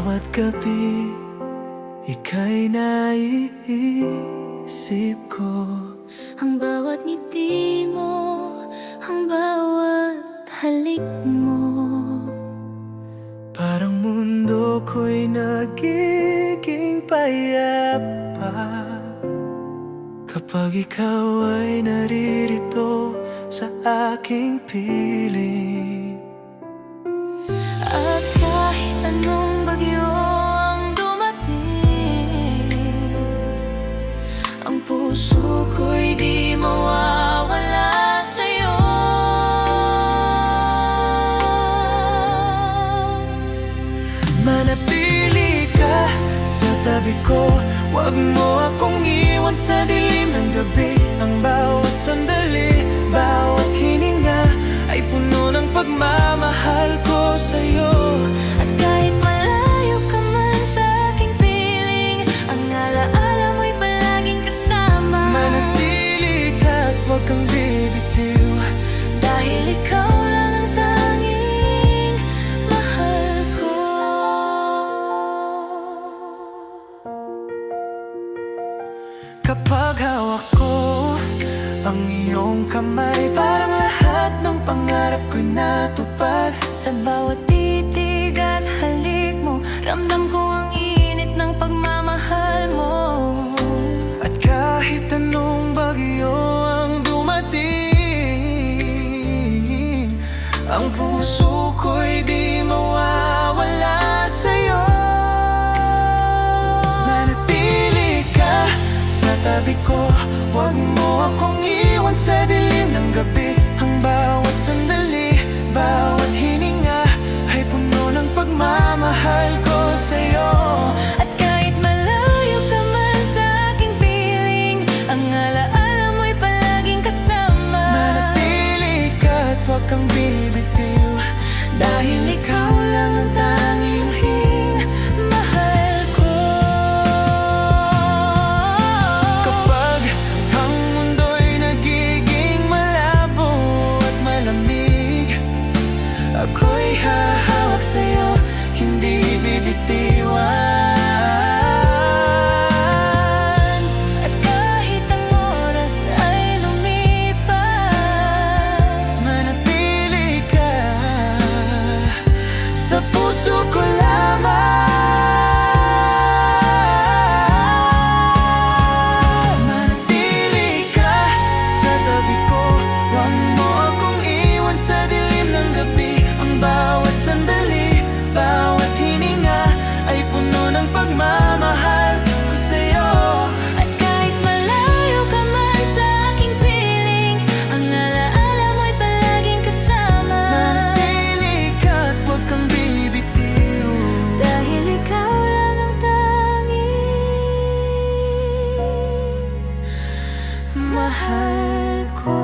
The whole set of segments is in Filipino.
bawat gabi, ika'y naiisip ko. Ang bawat ngiti mo, ang bawat halik mo. Parang mundo ko'y nagiging payapa kapag ikaw ay naririto sa aking piling. At kahit anong bagyo ang dumating, ang puso ko'y di mawawala sa'yo. Manatili ka sa tabi ko, huwag mo akong iwan sa dilim ng gabi. Ang bawat sandali, bawat hininga ay puno ng pagmamahal ko sa'yo. At kahit malayo ka man sa aking piling, ang alaala mo'y palaging kasama. Manatili ka at huwag kang bibitiw, dahil ikaw lang ang tanging mahal ko. kapag hawak ko ang iyong kamay, parang lahat ng pangarap ko'y natupad. Sa bawat titig at halik mo, ramdam ko ang init ng pagmamahal mo. At kahit anong bagyo ang dumating, ang puso ko'y di mawawala sa'yo. Manatili ka sa tabi ko, huwag mo akong iwan sa dilim ng gabi. Ang bawat sandali, bawat hininga ay puno ng pagmamahal ko sa'yo. At kahit malayo ka man sa aking piling, ang alaala mo'y palaging kasama. Manatili ka at huwag kang bibitiw, dahil ikaw lang ang tanging mahal ko. Kapag ang mundo'y nagiging malabo at malamig, ako'y hahawak sa'yo, hindi bibitiwan. At kahit ang oras ay lumipas, Manatili ka sa puso ko lamang. Manatili ka sa tabi ko, huwag mo akong iwan sa dilim ng gabi. Ang bawat sandali, bawat hininga ay puno ng pagmamahal ko sa'yo. at kahit malayo ka man sa aking piling, ang alaala mo'y palaging kasama. Manatili ka at huwag kang bibitiw, Dahil ikaw lang ang tanging mahal ko.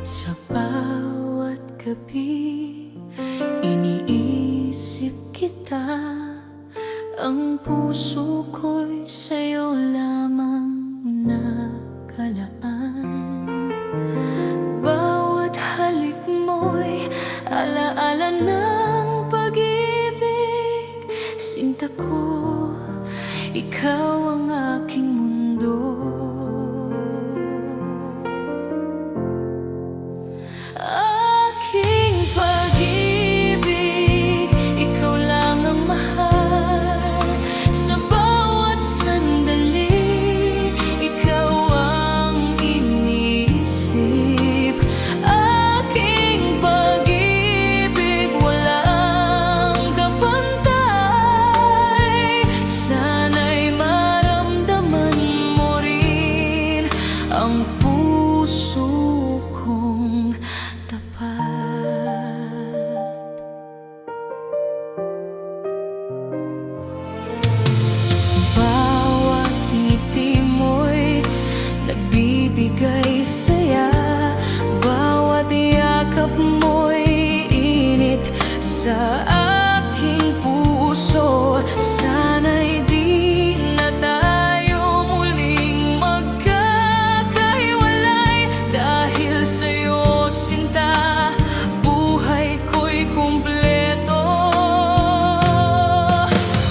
Sa bawat gabi, iniisip kita. Ang puso ko'y sa'yo lamang nakalaan. Bawat halik mo'y alaala ng pag-ibig. Sinta ko, ikaw ang aking mundo. Aking pag-ibig, ikaw lang ang mahal. Sa bawat sandali, ikaw ang iniisip. Aking pag-ibig, walang kapantay. Sana'y maramdaman sa aking puso. Sana'y di na tayo muling magkakahiwalay. Dahil sa'yo, sinta, buhay ko'y kumpleto.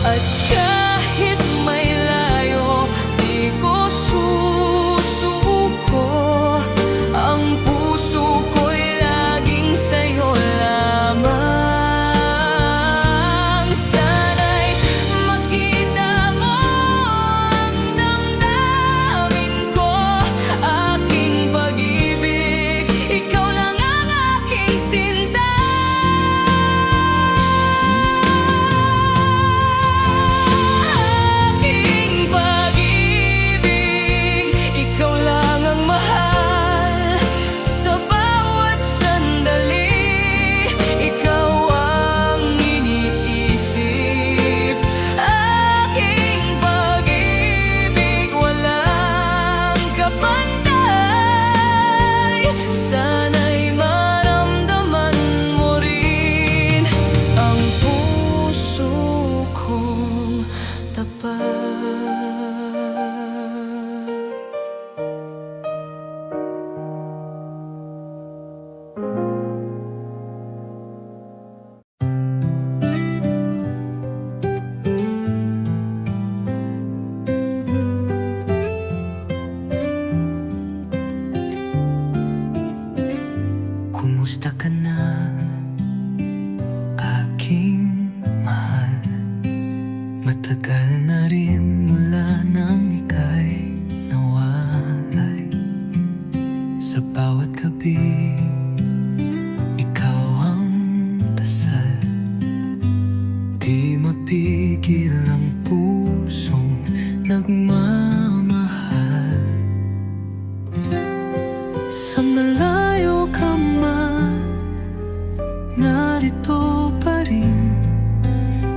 At kahit may layo, di ko susuko. Ang puso ko'y laging sa'yo lamang. Sana'y makita mo ang damdamin ko, aking pag-ibig, ikaw lang ang aking sinta. Aking pag-ibig, ikaw lang ang mahal. Sa bawat sandali, ikaw ang iniisip. Aking pag-ibig, walang kapantay. Sana'y maramdaman mo rin ang puso kong tapat. Kumusta ka na, aking mahal? Matagal na rin mula nang ika'y nawalay. Sa bawat gabi, ikaw ang dasal. Di mapigil ang pusong nagmamahal. Sa malayo ka man, narito pa rin.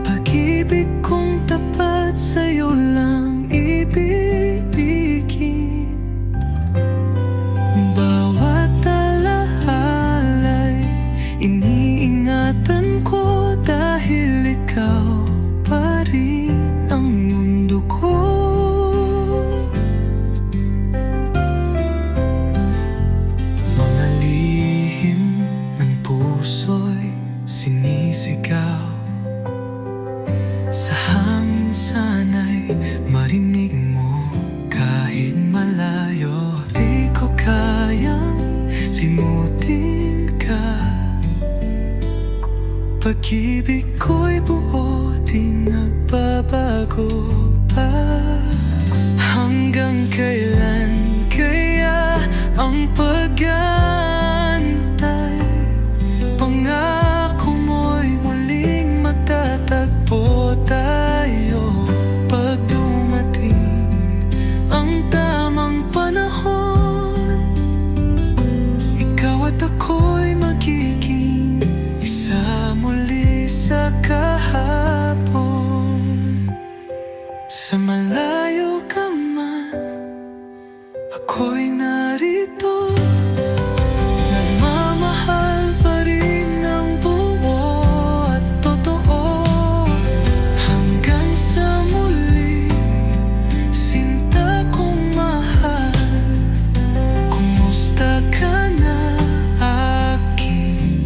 Pag-ibig kong tapat sa'yo lang ibibigin. Bawat alahalay, iniingatan ko dahil ikaw pa rin ang mundo ko. Mga lihim ng puso'y sinisigaw. Sa hangin sana'y marinig mo kahit malayo. Di ko kayang limutin ka. Pag-ibig ko'y buo, di nagbabago pa. Hanggang kailan kaya ang pag-aantay? Pangako mo'y muling magtatagpo tayo. Pag dumating ang tamang panahon, ikaw at ako'y magiging isa muli sa kahapon. Sa malayo ka man, ako'y narito. Nagmamahal pa rin ang buo at totoo. Hanggang sa muli, sinta kong mahal. Kumusta ka na, aking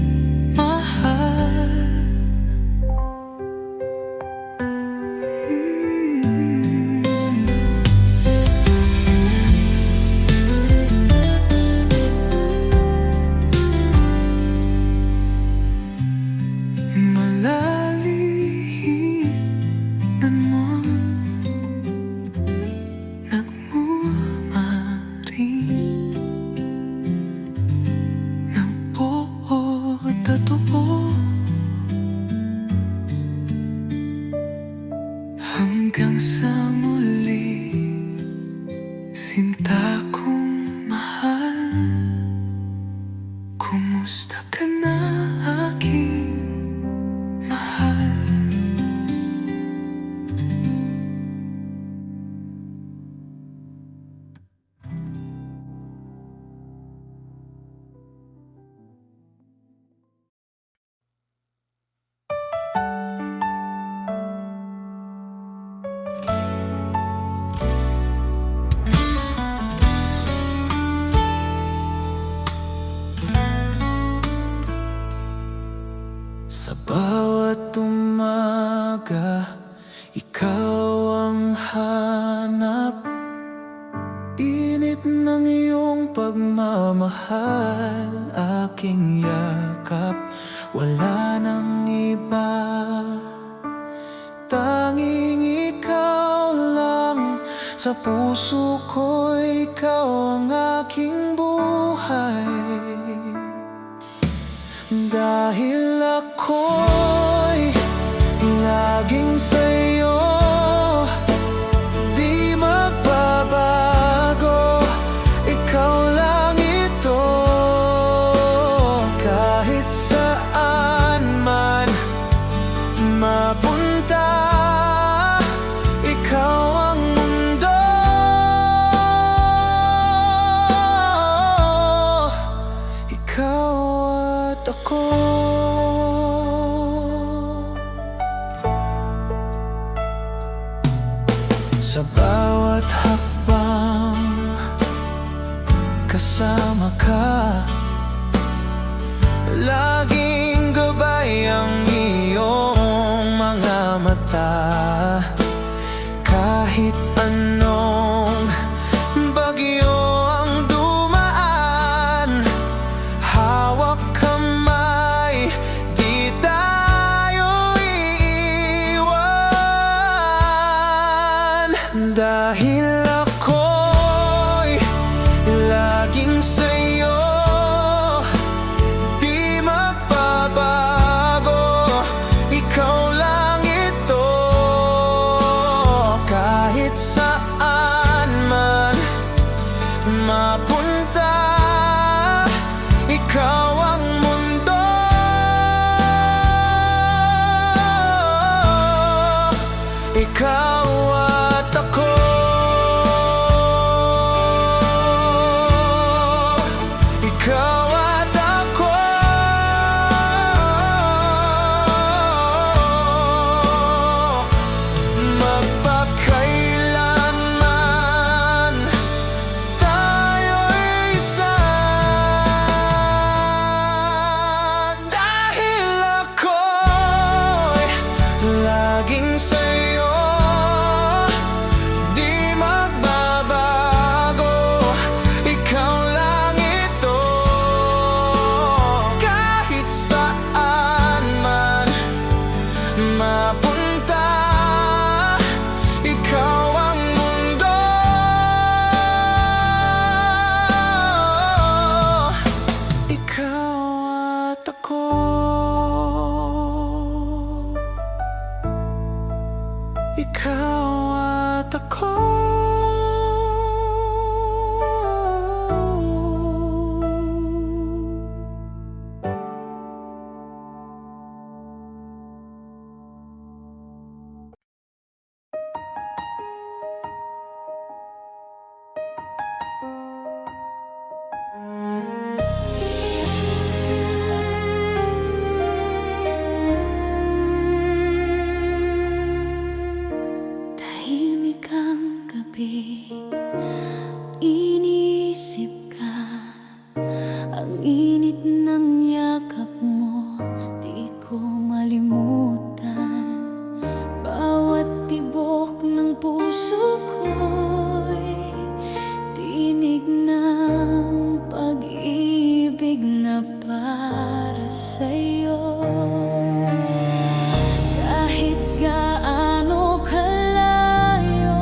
mahal? pagmamahal, aking yakap, wala nang iba. Tanging ikaw lang, sa puso ko ikaw ang aking buhay. Dahil ako'y laging sa'yo, di magbabago, ikaw lang ito. Kahit saan man mapunta, ikaw ang mundo. Ikaw at ako. Sa bawat hakbang kasama ka, laging gabay ang iyong mga mata. Kahit anong bagyo ang dumaan, hawak kamay, di tayo iiwan. Dahil ako'y laging sa'yo, di magbabago, ikaw lang ito. Kahit saan man mapunta, ikaw ang mundo. Ikaw at ako. Ikaw at ako. Magpakailanman tayo'y isa. Dahil ako'y laging sa'yo, di magbabago, ikaw lang ito. Kahit saan man mapunta, ikaw ang mundo. Ikaw at ako. Ikaw at ako. Tahimik ang gabi, inisip ka. Ang init ng yakap mo, di ko malimutan. Bawat tibok ng puso ko'y tinig ng pag-ibig na para sa'yo. Kahit gaano kalayo,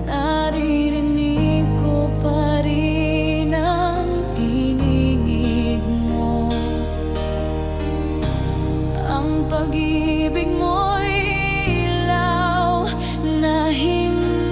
naririnig ko pa rin ang tinig mo. Ang pag-ibig mo'y ilaw na hindi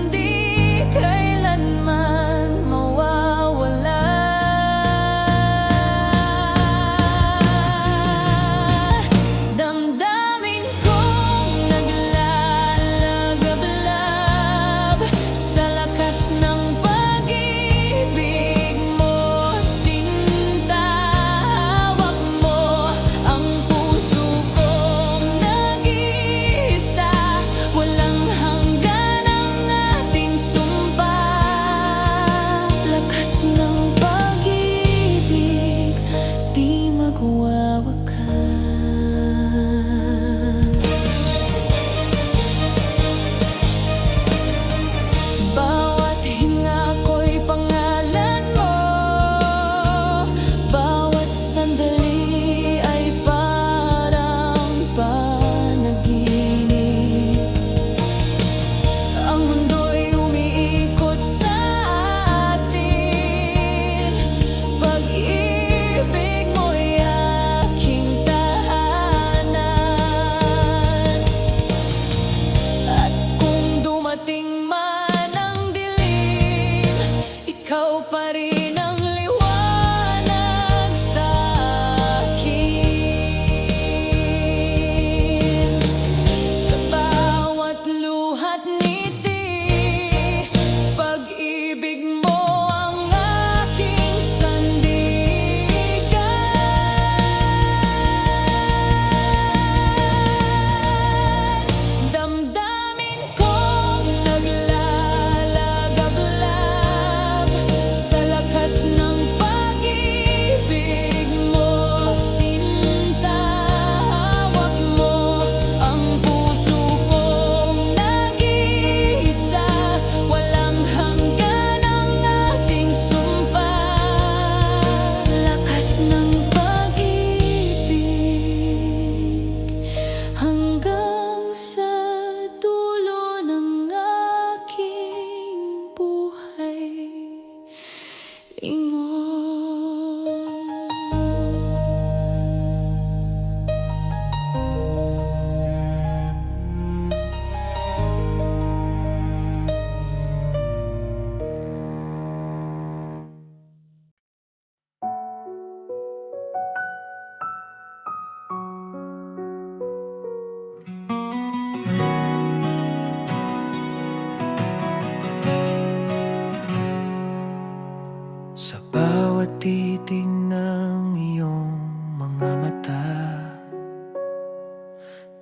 titig ng iyong mga mata,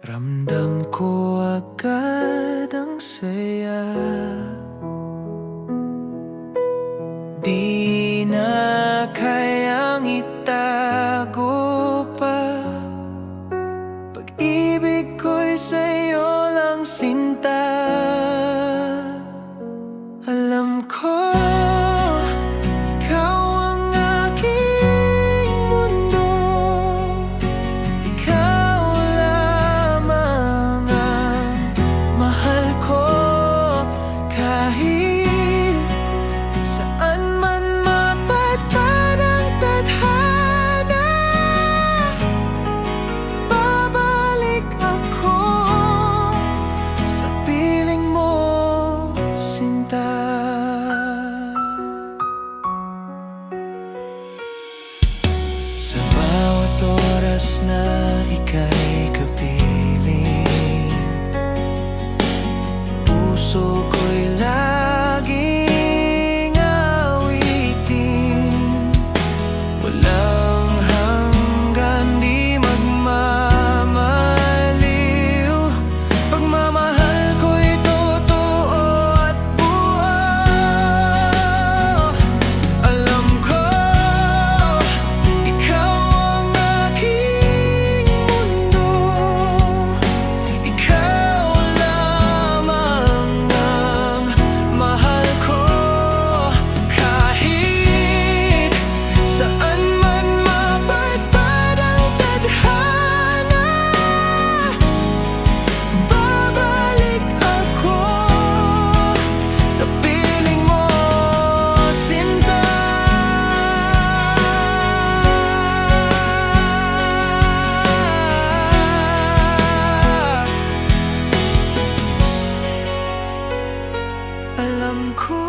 ramdam ko agad ang saya. Di na kayang itago pa, pag-ibig ko'y sa'yo lang sinta. Alam ko ikaw ang aking mundo, ikaw lamang ang mahal ko. Kahit saan man mapadpad ang tadhana, babalik ako sa piling mo, sinta. Sa bawat oras na ika'y kapiling, puso ko'y laging awitin. Walang hanggan, di magmamaliw, pagmamahal ko'y totoo at buo. Alam ko ikaw ang aking mundo, ikaw lamang ang mahal ko. Kahit saan man mapadpad ang tadhana, babalik ako sa piling mo, sinta. Alam ko,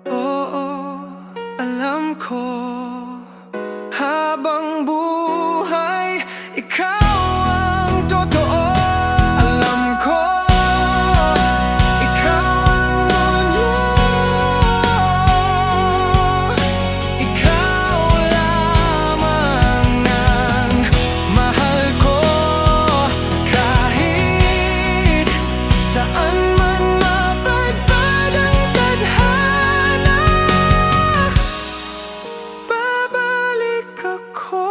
oo, alam ko, habang buhay, ikaw ang totoo. Alam ko, ikaw ang mundo, ikaw lamang ang mahal ko. Kahit saan man mapadpad ang tadhana, babalik ako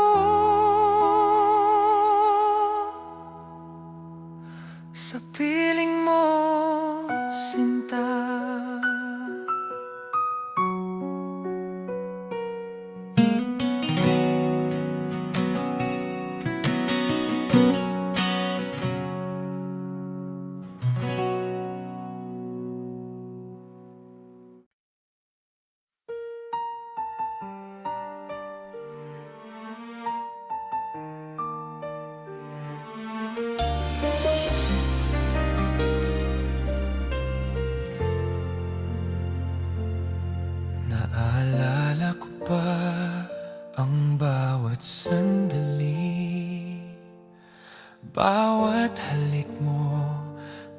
sa piling mo, sinta. Naalala ko pa ang bawat sandali, bawat halik mo,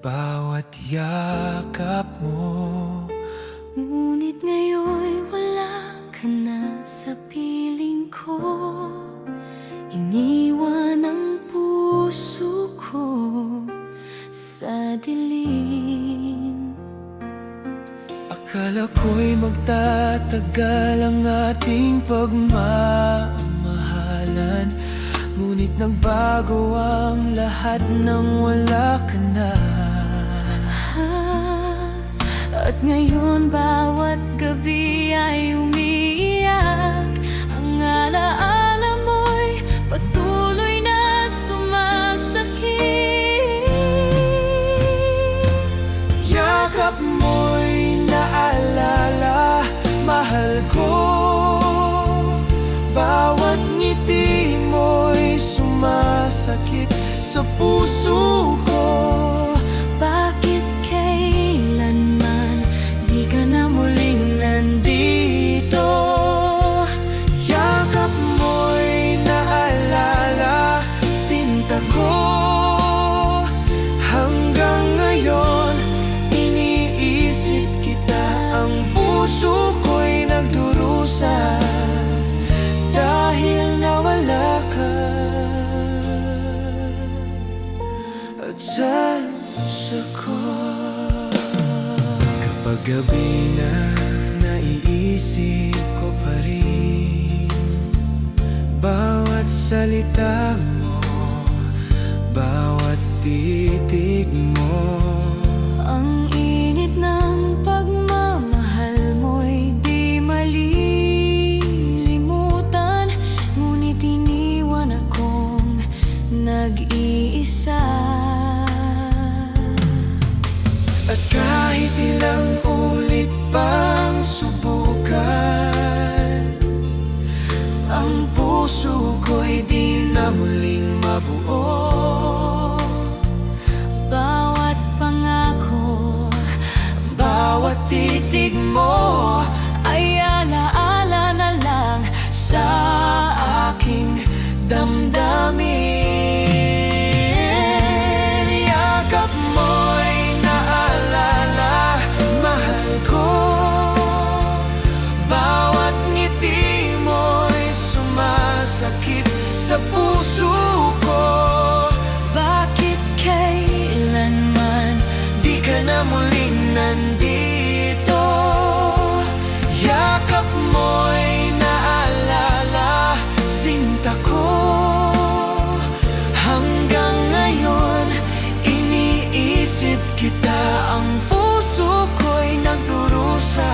bawat yakap mo. Ngunit ngayon'y wala ka na sa piling ko, iniwan ang puso ko sa dilim. Akala ko'y magtatagal ang ating pagmamahalan, ngunit nagbago ang lahat nang wala ka na. At ngayon bawat gabi ay umiiyak, ang alaala mo'y patuloy na sumasakit. Yakap mo'y naalala, mahal ko, bawat ngiti mo'y sumasakit sa puso ko. Bakit kailanman di ka na muling nandito? Yakap mo'y naalala, sinta ko. Hanggang ngayon iniisip kita, ang puso puso ko. Kapag gabi na, naiisip ko pa rin bawat salita mo, bawat titig mo. Ang init ng pagmamahal mo'y di malilimutan, ngunit iniwan akong nag-iisa. At kahit ilang ulit pang subukan, ang puso ko'y di na muling mabuo. Bawat pangako, Bawat titig mo ay alaala na lang sa aking damdamin. Yakap mo'y naalala, mahal ko. Bawat ngiti mo'y sumasakit sa puso ko. Bakit kailanman Di ka na muling nandito. Yakap mo'y naalala, sinta ko. Hanggang ngayon, iniisip kita. ang puso ko'y nagdurusa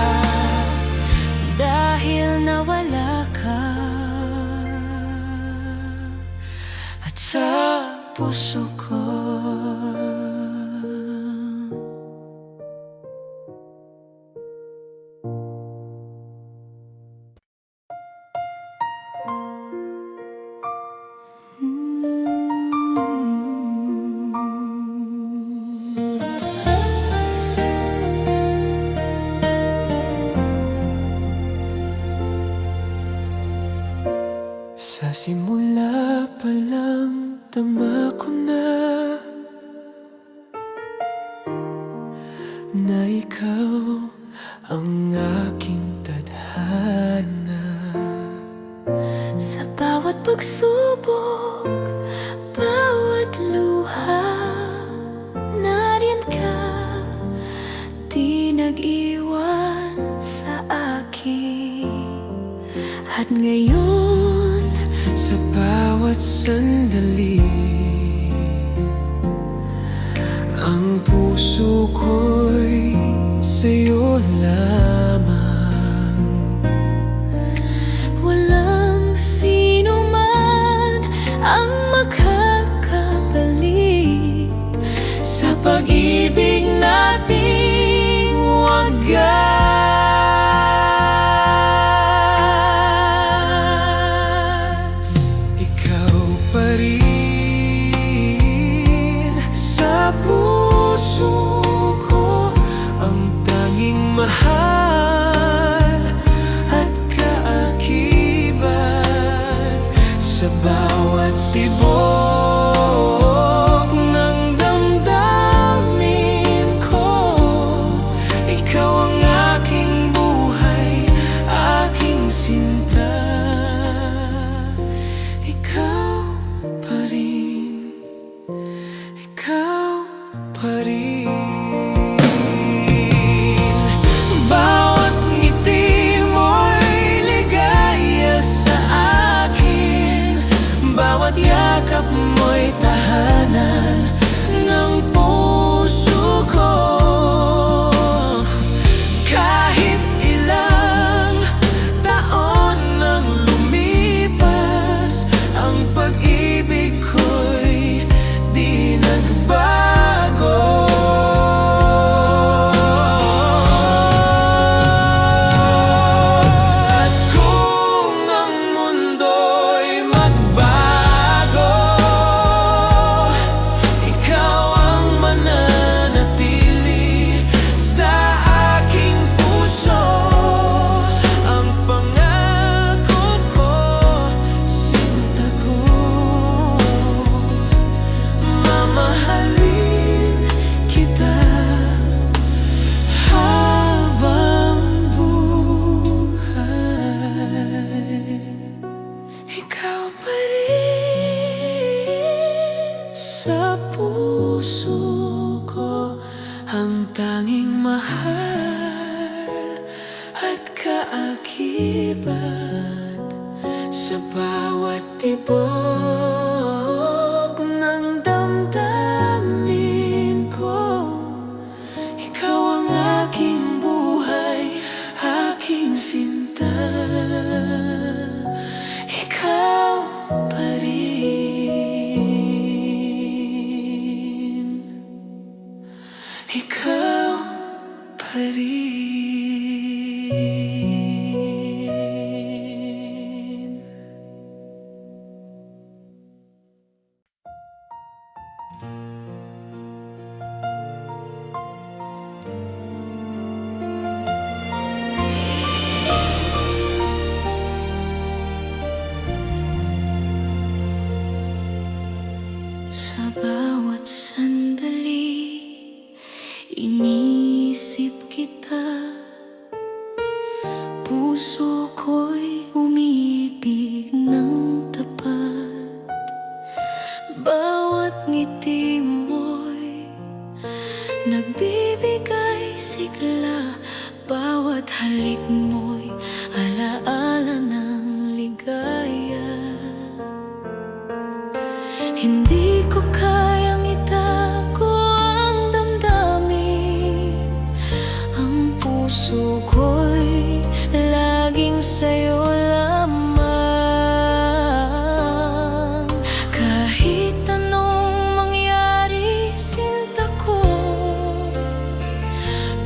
dahil nawala ka. At sa puso ko Sa simula pa lang, tama ko na ikaw ang aking tadhana. sa bawat pagsubok, bawat luha, nariyan ka, di nag-iwan sa akin. At ngayon, Sa bawat sandali, ang puso ko'y sa'yo lamang. walang sino man ang makakabalik Sa pag-ibig nating wagas. Ikaw pa rin sa puso ko, ang tanging mahal at kaakibat. Sa bawat tibok ng damdamin ko, ikaw ang aking buhay, aking sinta. Ikaw pa rin, ikaw pa rin. Bawat ngiti mo'y ligaya sa akin, bawat yakap mo'y tahanan ng puso ko. Kahit ilang taon nang lumipas, ang pag-ibig ko'y di nagbago. ang tanging mahal at kaakibat sa bawat tibok ng damdamin ko. Ikaw ang aking buhay, aking sinta. Ikaw pa rin. Ikaw pa rin. Sa bawat sandali, iniisip kita. Puso ko'y umiibig ng tapat. Bawat ngiti mo'y nagbibigay sigla. Bawat halik mo'y alaala ng ligaya. Hindi ko kayang itago ang damdamin. Ang puso ko'y laging sa'yo lamang. Kahit anong mangyari, sinta ko,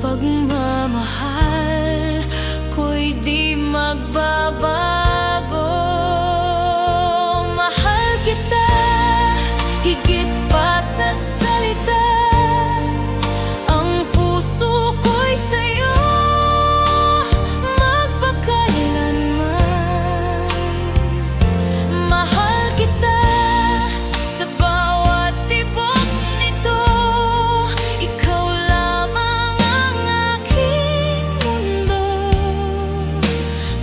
pagmamahal ko'y di magbabago. Mahal kita higit pa sa salita. Ang puso ko'y sa'yo magpakailanman. Mahal kita sa bawat tibok nito. Ikaw lamang ang aking mundo.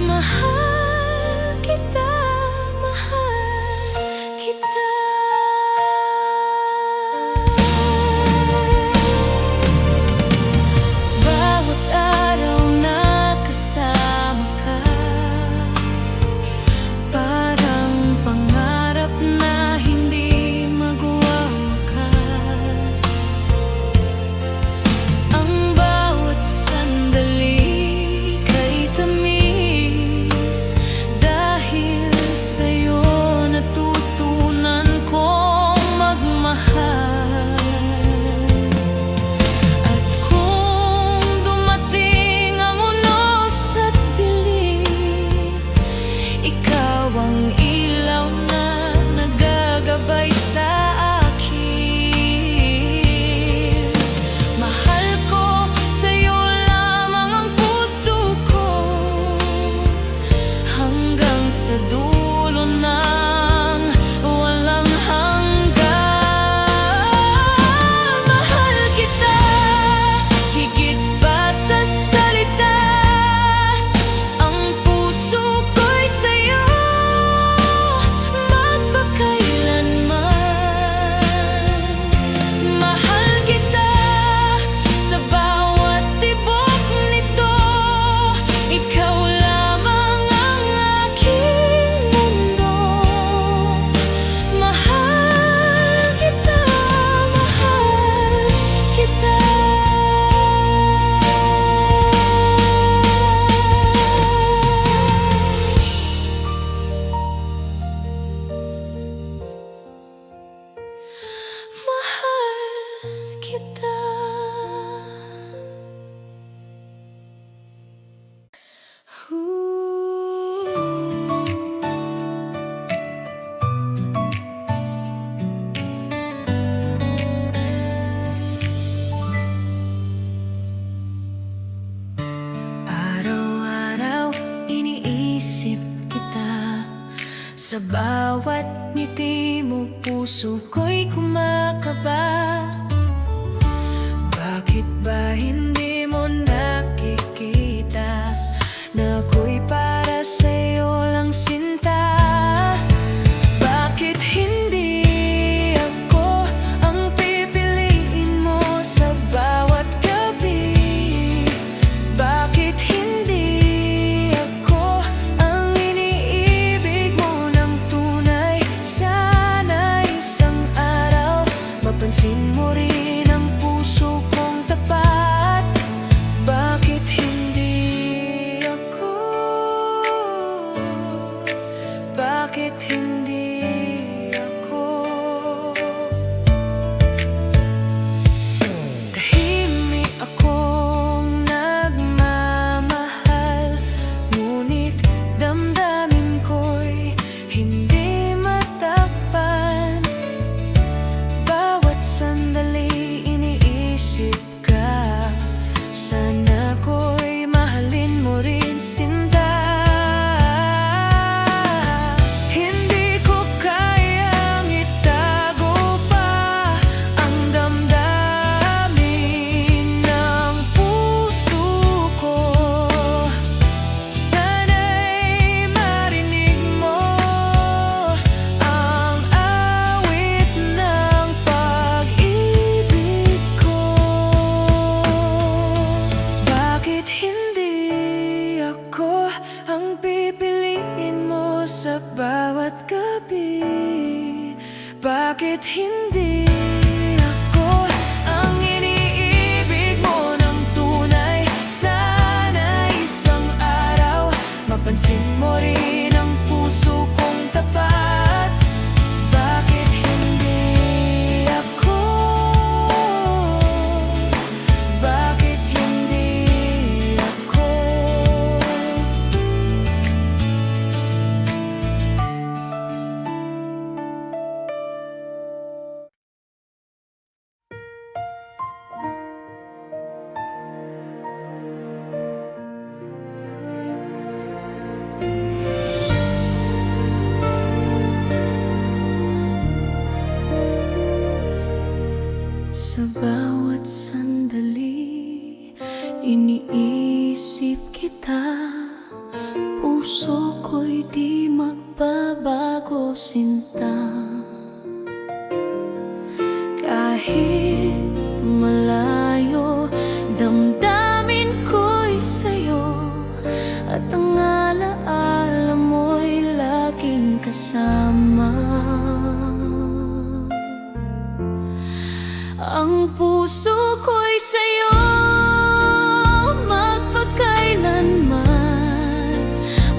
Mahal kita, mahal kita. Bawat araw na kasama ka, parang pangarap na hindi magwawakas. Ang bawat sandali kay tamis, dahil sa'yo natutunan kong magmahal. At kung dumating ang unos at dilim, ikaw ang ilaw na nagagabay sa akin. Mahal ko, sa'yo lamang ang puso ko, hanggang sa dulo ng walang hanggan. Mahal kita higit pa sa salita. Ang puso ko'y sa'yo magpakailanman. Mahal kita sa bawat tibok nito. Ikaw lamang ang aking mundo. Mahal kita, mahal kita. Mahal kita. Araw-araw iniisip kita. Sa bawat ngiti mo, puso ko'y kumakaba. Bakit ba hindi mo nakikita na ako'y para sa'yo lang sinta? Bakit hindi ako ang pipiliin mo sa bawat bawat sandali, iniisip kita. Puso ko'y di magbabago, sinta. Kahit malayo, damdamin ko'y sa'yo, at ang alaala mo'y laging kasama. Ang puso ko'y sa'yo magpakailanman,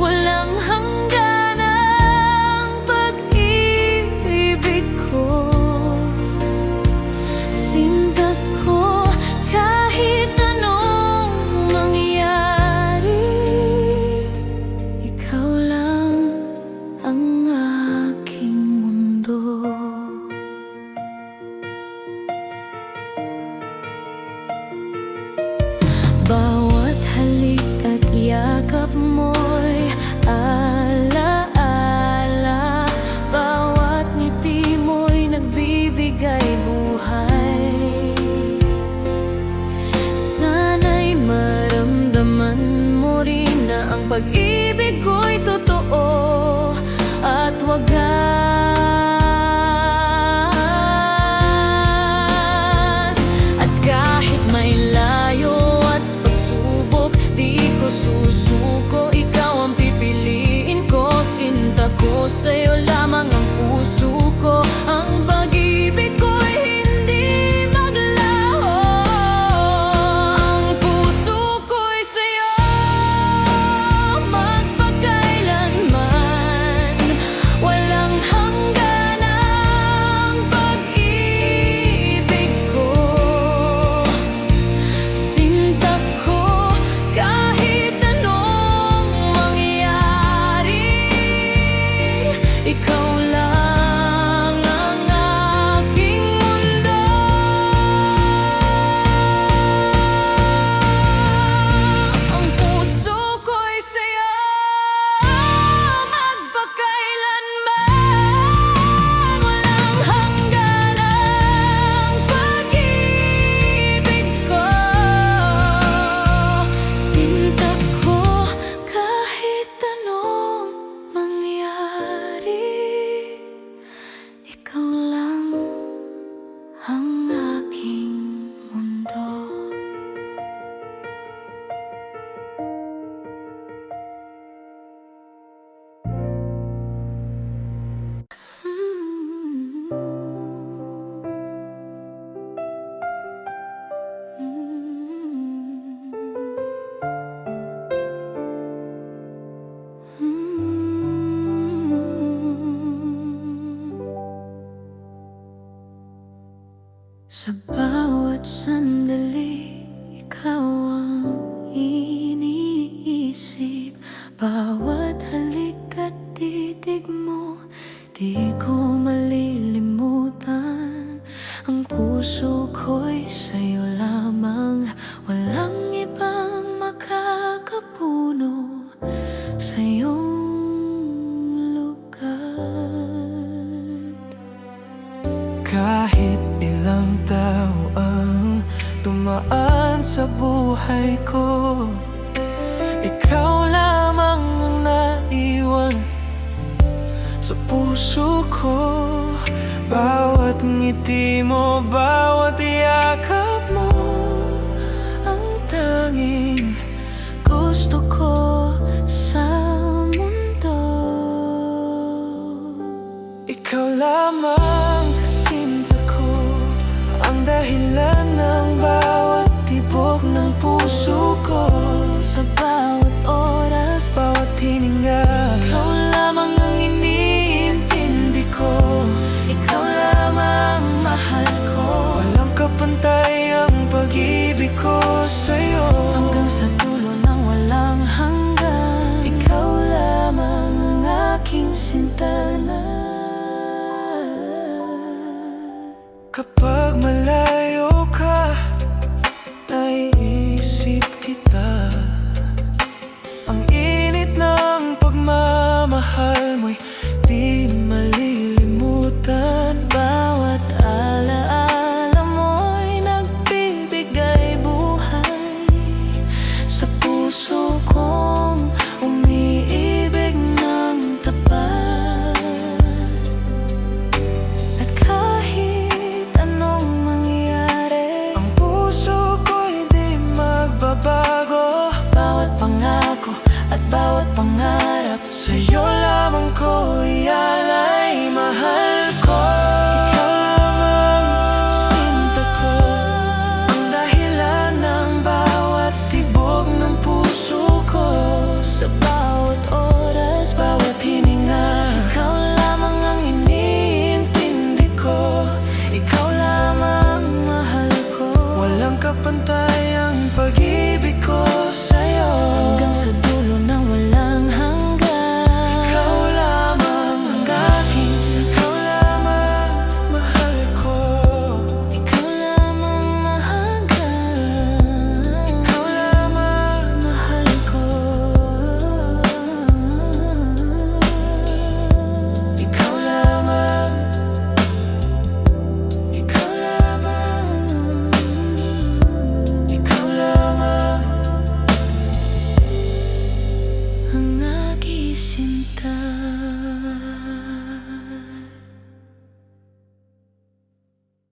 walang hangganang pag-ibig ko. Sinta ko kahit anong mangyari, ikaw lang ang aking mundo. Bawat halik at yakap mo'y alaala, bawat ngiti mo'y nagbibigay buhay. Sana'y maramdaman mo rin na ang pag-ibig ko'y totoo at wagas. At kahit may layo at pagsubok, di ko susuko, ikaw ang pipiliin ko. Sinta ko, sa'yo lamang ang puso ko. Ang pag-ibig ko'y hindi maglaho. Ang puso ko'y sa'yo magpakailanman, walang hangganang pag-ibig ko. Sinta ko kahit anong mangyari, ikaw lang ang aking mundo. Ang puso ko'y sa'yo magpakailanman, walang hangganang pag-ibig ko. Sinta ko kahit anong mangyari, ikaw lang ang aking mundo. Sa bawat sandali, ikaw ang iniisip. Bawat halik at titig mo, di ko malilimutan. Ang puso ko'y sa'yo lamang, walang ibang makakapuno sa iyong lugar. Kahit ilang tao ang tumaan sa buhay ko, ikaw lamang ang naiwan sa puso ko. Bawat ngiti mo, bawat yakap mo, ang tanging Gusto ko sa mundo. ikaw lamang. Sinta ko ang dahilan ng bawat tibok ng puso ko. Sa bawat oras, Bawat hininga, ikaw lamang ang iniintindi ko. Ikaw lamang mahal ko, walang kapantay ang pag-ibig ko sa'yo. hanggang sa dulo ng walang hanggan. Ikaw lamang ang aking sinta na. Kapag malayo ka, naiisip kita. Ang init ng pagmamahal mo'y di malilimutan. Bawat alaala mo'y nagpapalaya. bawat pangarap. Sa'yo lamang ko ialay, mahal ko. Ikaw lamang sinta ko, ang dahilan ng bawat tibok ng puso ko. Sa bawat oras, Bawat hininga, ikaw lamang ang iniintindi ko. Ikaw lamang mahal ko. walang kapantay ang pag-ibig ko sa'yo.